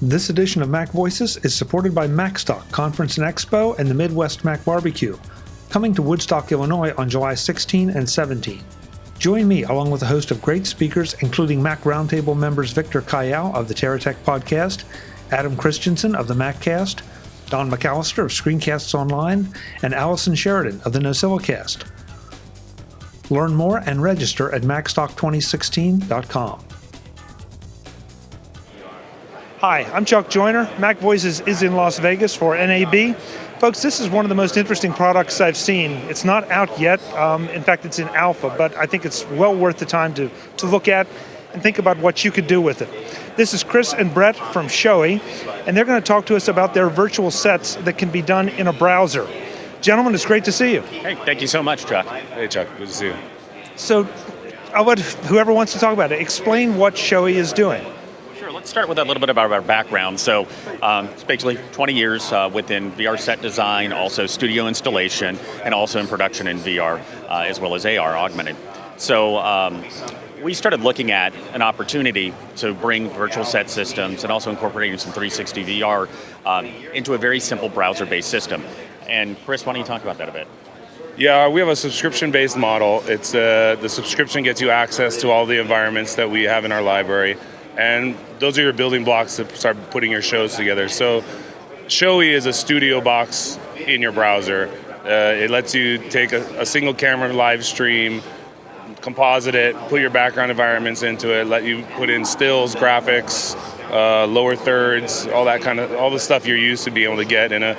This edition of Mac Voices is supported by MacStock Conference and Expo and the Midwest Mac Barbecue, coming to Woodstock, Illinois on July 16 and 17. Join me, along with a host of great speakers, including Mac Roundtable members Victor Kayal of the TerraTech Podcast, Adam Christensen of the MacCast, Don McAllister of Screencasts Online, and Allison Sheridan of the NosillaCast. Learn more and register at macstock2016.com. Hi, I'm Chuck Joyner. Mac Voices is in Las Vegas for NAB. Folks, this is one of the most interesting products I've seen. It's not out yet. In fact, it's in alpha, but I think it's well worth the time to look at and think about what you could do with it. This is Chris and Brett from Showy, and they're going to talk to us about their virtual sets that can be done in a browser. Gentlemen, it's great to see you. Hey, thank you so much, Chuck. Hey, Chuck. Good to see you. So, I'll let whoever wants to talk about it explain what Showy is doing. Sure, let's start with a little bit about our background. So, it's basically 20 years within VR set design, also studio installation, and also in production in VR, as well as AR, augmented. So, we started looking at an opportunity to bring virtual set systems and also incorporating some 360 VR into a very simple browser-based system. And Chris, why don't you talk about that a bit? Yeah, we have a subscription-based model. It's the subscription gets you access to all the environments that we have in our library, and those are your building blocks to start putting your shows together. So, Showy is a studio box in your browser. It lets you take a single camera live stream, composite it, put your background environments into it, let you put in stills, graphics, lower thirds, all the stuff you're used to being able to get in a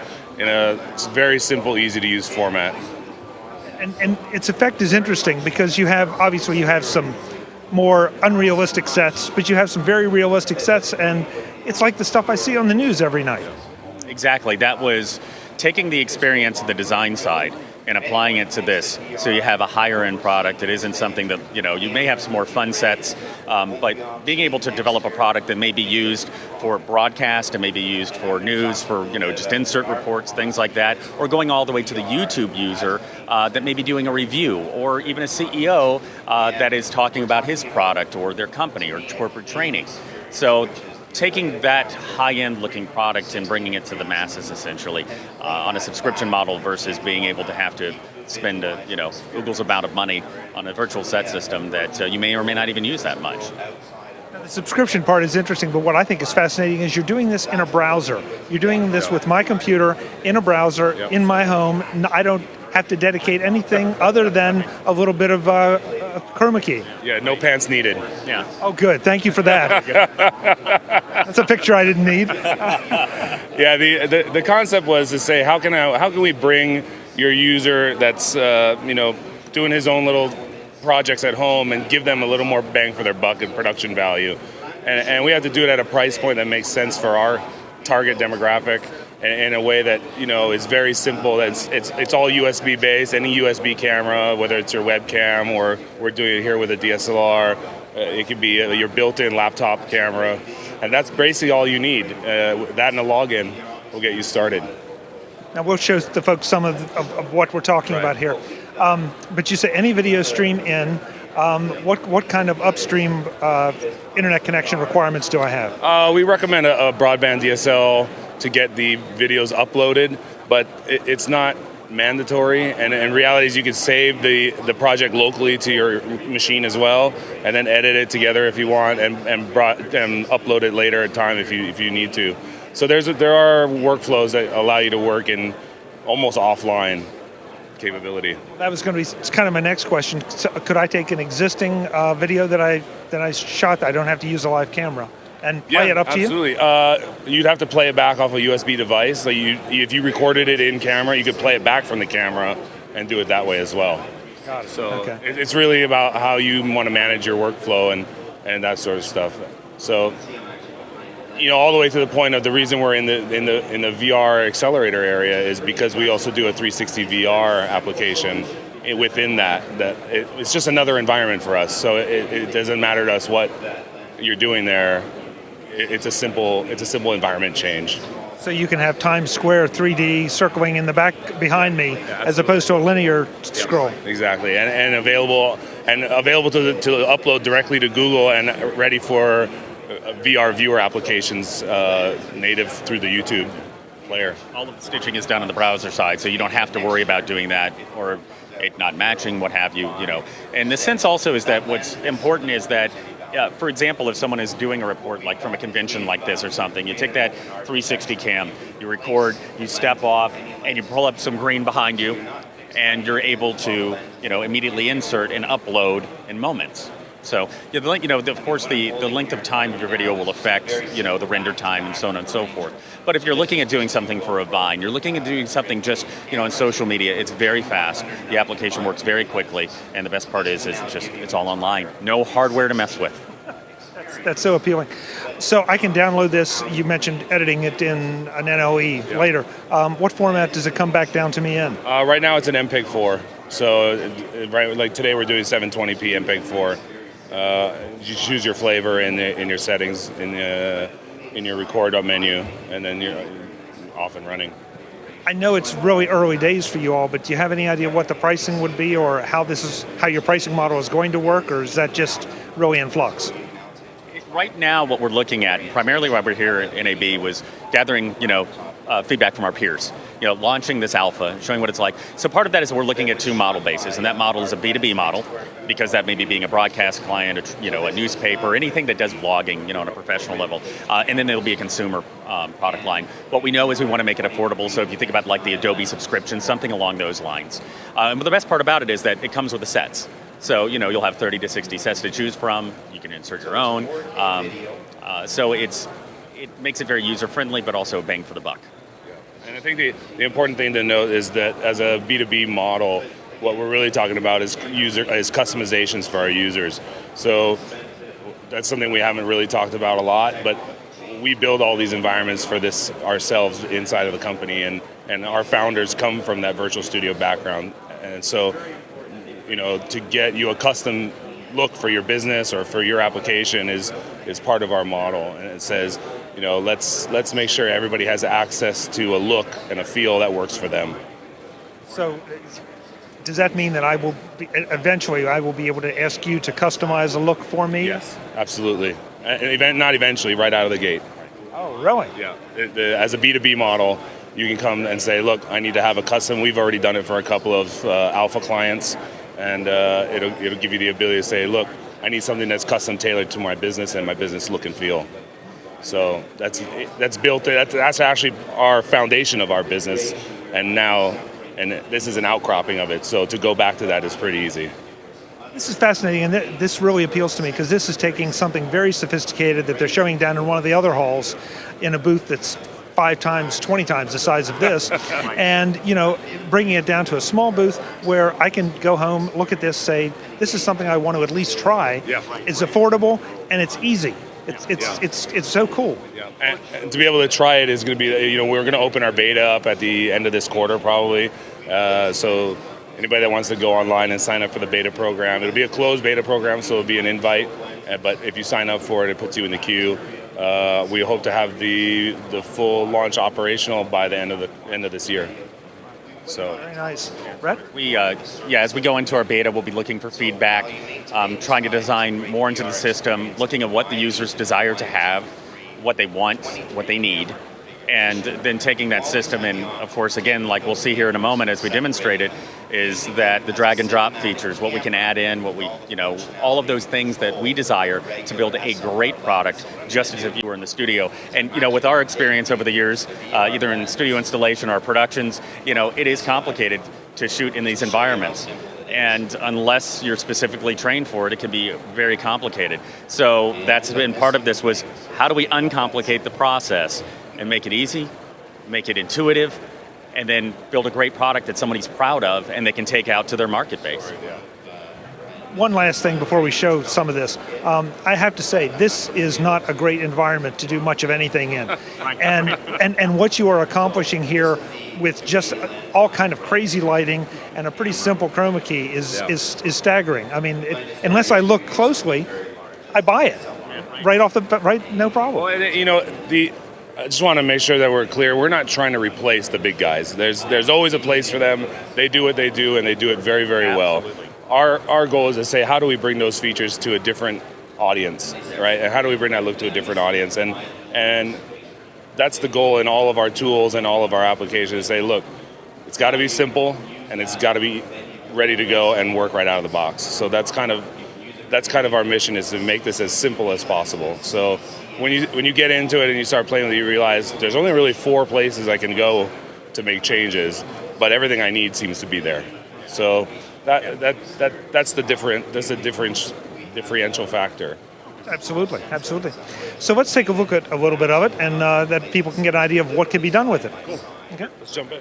very simple, easy to use format. And its effect is interesting because you have some more unrealistic sets, but you have some very realistic sets, and it's like the stuff I see on the news every night. Exactly. That was taking the experience of the design side and applying it to this, so you have a higher end product. It isn't something that, you may have some more fun sets, but being able to develop a product that may be used for broadcast and may be used for news, for just insert reports, things like that, or going all the way to the YouTube user that may be doing a review, or even a CEO that is talking about his product or their company or corporate training. So taking that high-end looking product and bringing it to the masses, essentially, on a subscription model versus being able to have to spend oogles amount of money on a virtual set system that you may or may not even use that much. Now, the subscription part is interesting, but what I think is fascinating is you're doing this in a browser. You're doing this with my computer, in a browser, in my home. I don't have to dedicate anything other than a little bit of chroma key. Yeah, no pants needed. Yeah. Oh, good. Thank you for that. That's a picture I didn't need. Yeah, the concept was to say, how can we bring your user that's doing his own little projects at home and give them a little more bang for their buck in production value, and we have to do it at a price point that makes sense for our target demographic, in a way that is very simple. It's all USB based. Any USB camera, whether it's your webcam or we're doing it here with a DSLR, it could be your built-in laptop camera, and that's basically all you need. That and a login will get you started. Now we'll show the folks some of what we're talking about here. But you say any video stream in. What kind of upstream internet connection requirements do I have? We recommend a broadband DSL to get the videos uploaded, but it's not mandatory. And in reality, you can save the project locally to your machine as well, and then edit it together if you want, and upload it later at time if you need to. So there are workflows that allow you to work in almost offline capability. That was going to be kind of my next question. So could I take an existing video that I shot that I don't have to use a live camera and play it up to you? Absolutely. You'd have to play it back off a USB device. So if you recorded it in camera, you could play it back from the camera and do it that way as well. Got it. So okay. It's really about how you want to manage your workflow and that sort of stuff. So all the way to the point of the reason we're in the VR accelerator area is because we also do a 360 VR application within that it's just another environment for us. So it doesn't matter to us what you're doing there. It's a simple environment change. So you can have Times Square 3D circling in the back behind me, as opposed to a linear scroll. Exactly, and available to upload directly to Google and ready for VR viewer applications native through the YouTube player. All of the stitching is done on the browser side, so you don't have to worry about doing that or it not matching, what have you. And the sense also is that what's important is that, for example, if someone is doing a report like from a convention like this or something, you take that 360 cam, you record, you step off, and you pull up some green behind you, and you're able to, immediately insert and upload in moments. So, of course, the length of time of your video will affect, the render time and so on and so forth. But if you're looking at doing something for a Vine, you're looking at doing something just, on social media, it's very fast. The application works very quickly, and the best part is it's all online. No hardware to mess with. That's so appealing. So I can download this. You mentioned editing it in an NLE later. What format does it come back down to me in? Right now it's an MPEG-4. So like today we're doing 720p MPEG-4. You choose your flavor in your settings in your record menu, and then you're off and running. I know it's really early days for you all, but do you have any idea what the pricing would be, or how your pricing model is going to work, or is that just really in flux? Right now, what we're looking at, primarily why we're here at NAB, was gathering, feedback from our peers. Launching this alpha, showing what it's like. So part of that is we're looking at two model bases, and that model is a B2B model, because that may be being a broadcast client, a newspaper, anything that does vlogging, on a professional level. And then there'll be a consumer product line. What we know is we want to make it affordable, so if you think about like the Adobe subscription, something along those lines. But the best part about it is that it comes with the sets. So, you'll have 30 to 60 sets to choose from. You can insert your own. So it makes it very user-friendly, but also bang for the buck. And I think the important thing to note is that as a B2B model, what we're really talking about is customizations for our users. So that's something we haven't really talked about a lot, but we build all these environments for this ourselves inside of the company, and our founders come from that virtual studio background. And so, to get you a custom look for your business or for your application is part of our model. And it says, let's make sure everybody has access to a look and a feel that works for them. So does that mean that eventually I will be able to ask you to customize a look for me? Yes, absolutely. Not eventually, right out of the gate. Oh, really? Yeah. As a B2B model, you can come and say, look, I need to have a custom. We've already done it for a couple of alpha clients, and it'll give you the ability to say, look, I need something that's custom tailored to my business and my business look and feel. So that's built. That's actually our foundation of our business, and this is an outcropping of it. So to go back to that is pretty easy. This is fascinating, and this really appeals to me because this is taking something very sophisticated that they're showing down in one of the other halls in a booth that's 5 times, 20 times the size of this, and bringing it down to a small booth where I can go home, look at this, say, this is something I want to at least try. Yeah. It's affordable and it's easy. It's so cool. Yeah. And to be able to try it is going to be, we're going to open our beta up at the end of this quarter probably. So anybody that wants to go online and sign up for the beta program, it'll be a closed beta program, so it'll be an invite. But if you sign up for it, it puts you in the queue. We hope to have the full launch operational by the end of this year. So very nice. Brett? As we go into our beta, we'll be looking for feedback, trying to design more into the system, looking at what the users desire to have, what they want, what they need, and then taking that system and, of course, again, like we'll see here in a moment as we demonstrate it, is that the drag and drop features, what we can add in, all of those things that we desire to build a great product, just as if you were in the studio. And, with our experience over the years, either in studio installation or productions, it is complicated to shoot in these environments. And unless you're specifically trained for it, it can be very complicated. So that's been part of this, was how do we uncomplicate the process and make it easy, make it intuitive, and then build a great product that somebody's proud of and they can take out to their market base. One last thing before we show some of this. I have to say, this is not a great environment to do much of anything in. And what you are accomplishing here with just all kind of crazy lighting and a pretty simple chroma key is staggering. I mean, unless I look closely, I buy it. Right, no problem. Well, I just want to make sure that we're clear. We're not trying to replace the big guys. There's always a place for them. They do what they do, and they do it very, very well. Our goal is to say, how do we bring those features to a different audience, right? And how do we bring that look to a different audience? And that's the goal in all of our tools and all of our applications. Say, look, it's got to be simple and it's got to be ready to go and work right out of the box. So that's kind of our mission, is to make this as simple as possible. So when you get into it and you start playing with it, you realize there's only really 4 places I can go to make changes, but everything I need seems to be there. So that's the differential factor. Absolutely. So let's take a look at a little bit of it, and that people can get an idea of what can be done with it. Cool. Okay. Let's jump in.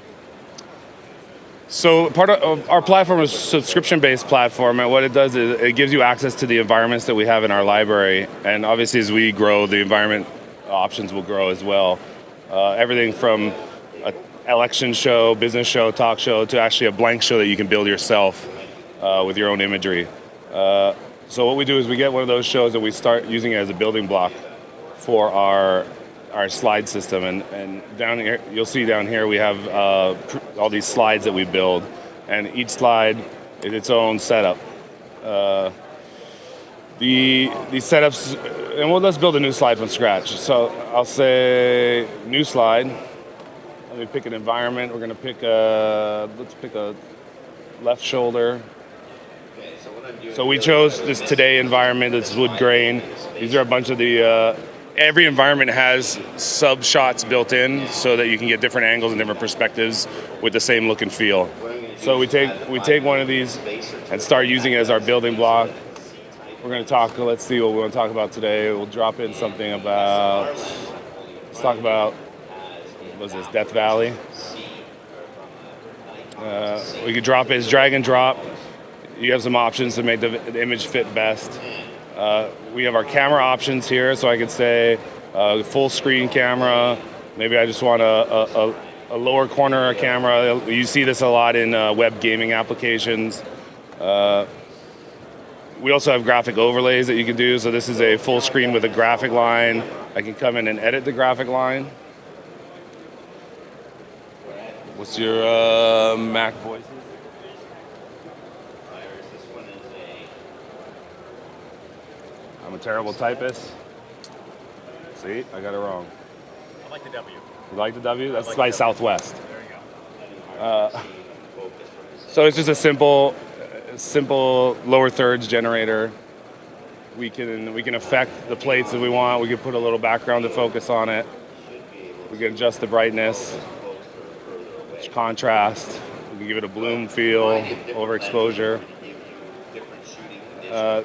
So part of our platform is a subscription-based platform, and what it does is it gives you access to the environments that we have in our library. And obviously, as we grow, the environment options will grow as well. Everything from an election show, business show, talk show, to actually a blank show that you can build yourself with your own imagery. So what we do is we get one of those shows and we start using it as a building block for our slide system. And down here, you'll see down here we have all these slides that we build, and each slide is its own setup. These setups, and let's build a new slide from scratch. So I'll say new slide. Let me pick an environment. We're going to let's pick a left shoulder. So we chose this today environment. It's wood grain. These are a bunch of every environment has sub shots built in so that you can get different angles and different perspectives with the same look and feel. So we take one of these and start using it as our building block. We're going to talk. Let's see what we want to talk about today. We'll drop in something about. Let's talk about. What was this? Death Valley. We could drop it as drag and drop. You have some options to make the image fit best. We have our camera options here, so I could say full screen camera. Maybe I just want a lower corner camera. You see this a lot in web gaming applications. We also have graphic overlays that you can do. So this is a full screen with a graphic line. I can come in and edit the graphic line. What's your Mac voices? I'm a terrible typist. See, I got it wrong. I like the W. You like the W? That's by Southwest. There you go. So it's just a simple lower thirds generator. We can affect the plates if we want. We can put a little background to focus on it. We can adjust the brightness, contrast. We can give it a bloom feel, overexposure.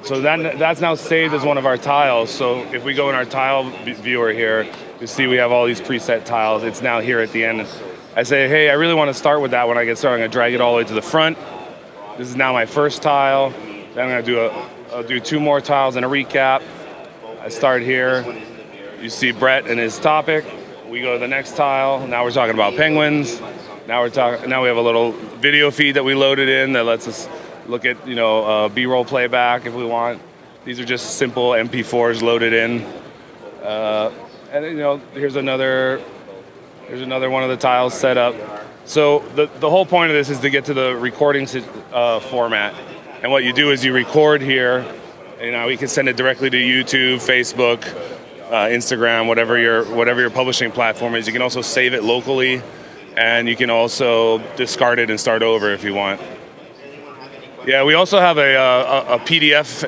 So that's now saved as one of our tiles. So if we go in our tile viewer here, you see we have all these preset tiles. It's now here at the end. I say, hey, I really want to start with that when I get started. I'm going to drag it all the way to the front. This is now my first tile. Then I'm going to I'll do 2 more tiles and a recap. I start here. You see Brett and his topic. We go to the next tile. Now we're talking about penguins. Now we have a little video feed that we loaded in that lets us look at B-roll playback if we want. These are just simple MP4s loaded in. And here's another one of the tiles set up. So the whole point of this is to get to the recording format. And what you do is you record here. We can send it directly to YouTube, Facebook, Instagram, whatever your publishing platform is. You can also save it locally, and you can also discard it and start over if you want. Yeah, we also have a PDF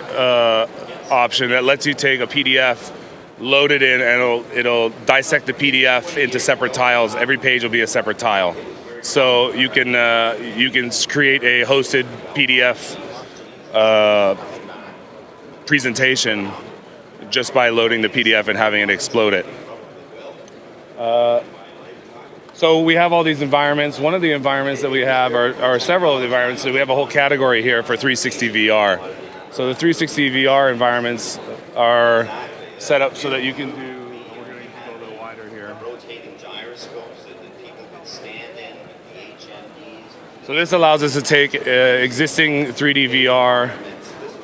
option that lets you take a PDF, load it in, and it'll dissect the PDF into separate tiles. Every page will be a separate tile. So you can create a hosted PDF presentation just by loading the PDF and having it explode it. So we have all these environments. One of the environments that we have are several of the environments. So we have a whole category here for 360 VR. So the 360 VR environments are set up so that you can do, we're going to go a little wider here. Rotating gyroscopes that people can stand in, HMDs. So this allows us to take existing 3D VR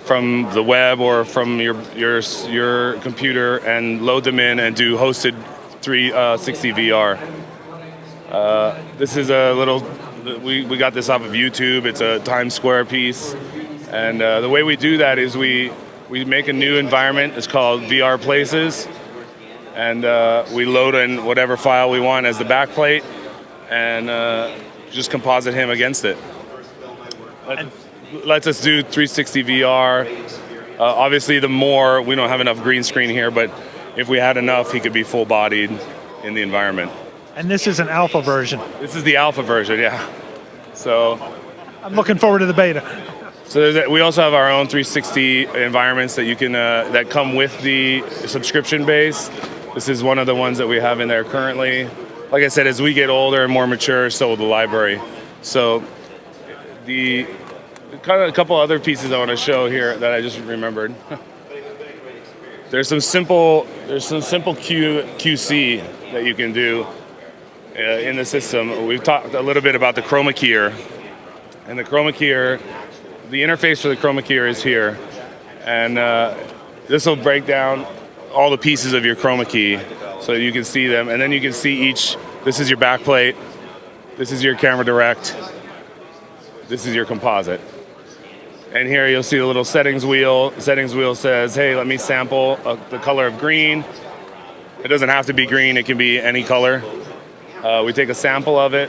from the web or from your computer and load them in and do hosted 360 VR. This is a little, we got this off of YouTube. It's a Times Square piece. And the way we do that is we we make a new environment. It's called VR Places, and we load in whatever file we want as the backplate, and just composite him against it. Lets us do 360 VR. Obviously, we don't have enough green screen here, but if we had enough, he could be full-bodied in the environment. And this is an alpha version. This is the alpha version, yeah. So I'm looking forward to the beta. So we also have our own 360 environments that you can that come with the subscription base. This is one of the ones that we have in there currently. Like I said, as we get older and more mature, so will the library. So the kind of a couple other pieces I want to show here that I just remembered. There's some simple QC that you can do in the system. We've talked a little bit about the chroma keyer, and the chroma keyer, the interface for the chroma keyer is here, and this will break down all the pieces of your chroma key so you can see them, and then you can see each. This is your backplate, this is your camera direct, this is your composite. And here you'll see the little settings wheel. The settings wheel says, hey, let me sample the color of green. It doesn't have to be green, it can be any color. We take a sample of it,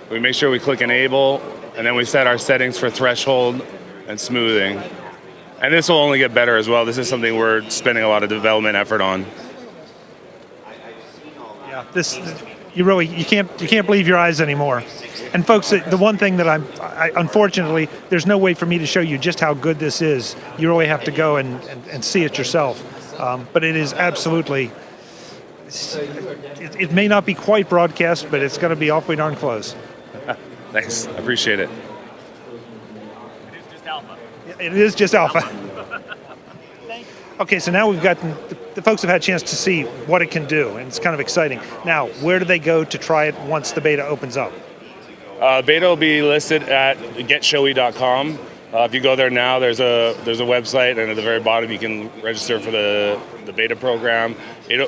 we make sure we click enable, and then we set our settings for threshold and smoothing. And this will only get better as well. This is something we're spending a lot of development effort on. Yeah, you can't believe your eyes anymore. And folks, the one thing that I unfortunately, there's no way for me to show you just how good this is. You really have to go and see it yourself. But it is absolutely, it may not be quite broadcast, but it's going to be awfully darn close. Thanks, I appreciate it. It is just alpha. It is just alpha. Okay, so now we've gotten, the folks have had a chance to see what it can do, and it's kind of exciting. Now, where do they go to try it once the beta opens up? Beta will be listed at getshowy.com. If you go there now, there's a website, and at the very bottom you can register for the beta program.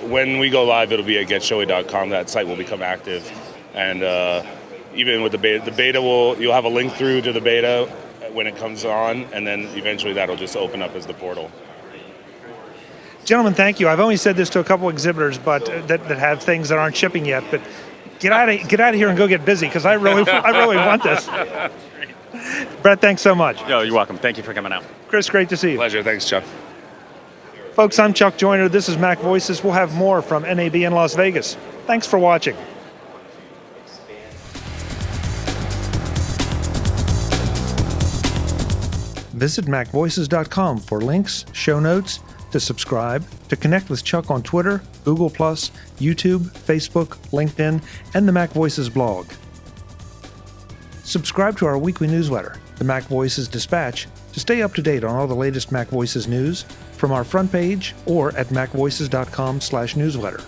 When we go live, it'll be at getshowy.com. That site will become active, and even with the beta you'll have a link through to the beta when it comes on, and then eventually that'll just open up as the portal. Gentlemen, thank you. I've only said this to a couple exhibitors, but that have things that aren't shipping yet. But get out of here and go get busy, because I really want this. Brett, thanks so much. Yo, you're welcome. Thank you for coming out. Chris, great to see you. Pleasure. Thanks, Chuck. Folks, I'm Chuck Joyner. This is Mac Voices. We'll have more from NAB in Las Vegas. Thanks for watching. Visit MacVoices.com for links, show notes, to subscribe, to connect with Chuck on Twitter, Google+, YouTube, Facebook, LinkedIn, and the MacVoices blog. Subscribe to our weekly newsletter, the MacVoices Dispatch, to stay up to date on all the latest MacVoices news from our front page or at macvoices.com/newsletter.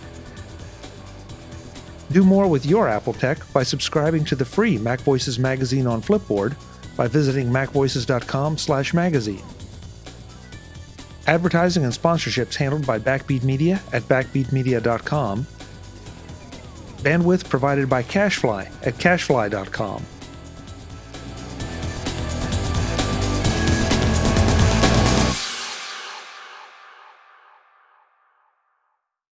Do more with your Apple tech by subscribing to the free MacVoices Magazine on Flipboard by visiting macvoices.com/magazine. Advertising and sponsorships handled by Backbeat Media at backbeatmedia.com. Bandwidth provided by Cashfly at cashfly.com.